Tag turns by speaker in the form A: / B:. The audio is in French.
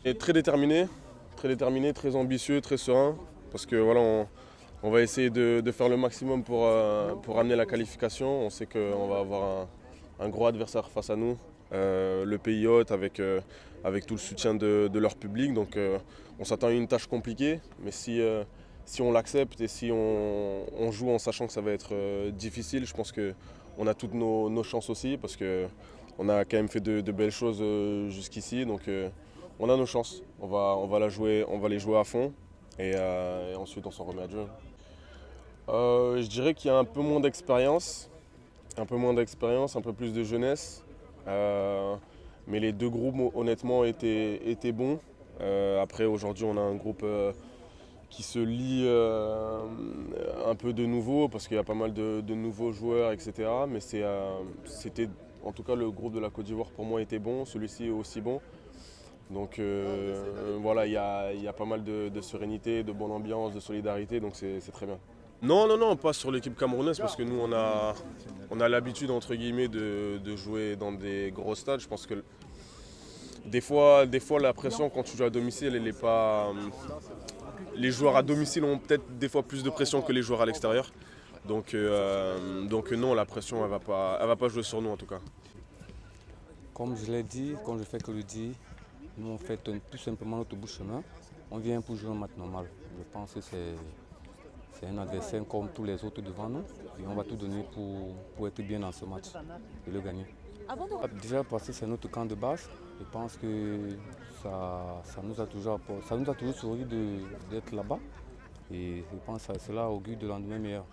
A: Et très déterminé, très ambitieux, très serein. Parce que voilà, on va essayer de faire le maximum pour amener la qualification. On sait qu'on va avoir un gros adversaire face à nous. Le pays hôte avec tout le soutien de leur public. Donc on s'attend à une tâche compliquée. Mais si on l'accepte et si on joue en sachant que ça va être difficile, je pense qu'on a toutes nos chances aussi. Parce qu'on a quand même fait de belles choses jusqu'ici. Donc on a nos chances. On va les jouer à fond. Et ensuite on s'en remet à Dieu. Je dirais qu'il y a un peu moins d'expérience, un peu plus de jeunesse. Euh, mais les deux groupes, honnêtement, étaient bons. Après, aujourd'hui, on a un groupe qui se lie un peu de nouveau, parce qu'il y a pas mal de nouveaux joueurs, etc. Mais c'était, en tout cas, le groupe de la Côte d'Ivoire, pour moi, était bon. Celui-ci est aussi bon. Donc voilà, il y a pas mal de sérénité, de bonne ambiance, de solidarité, donc c'est très bien. Non, non, non, pas sur l'équipe camerounaise parce que nous on a l'habitude entre guillemets de jouer dans des gros stades. Je pense que des fois la pression quand tu joues à domicile, elle est pas. Les joueurs à domicile ont peut-être des fois plus de pression que les joueurs à l'extérieur. Donc non, la pression elle va pas jouer sur nous en tout cas.
B: Comme je l'ai dit, comme je fais que le dire, nous on fait tout simplement notre bout de chemin. On vient pour jouer un match normal. Je pense que c'est un adversaire comme tous les autres devant nous. Et on va tout donner pour être bien dans ce match et le gagner. Déjà parce que c'est notre camp de base, je pense que ça nous a toujours souri d'être là-bas. Et je pense que cela augure de lendemain meilleur.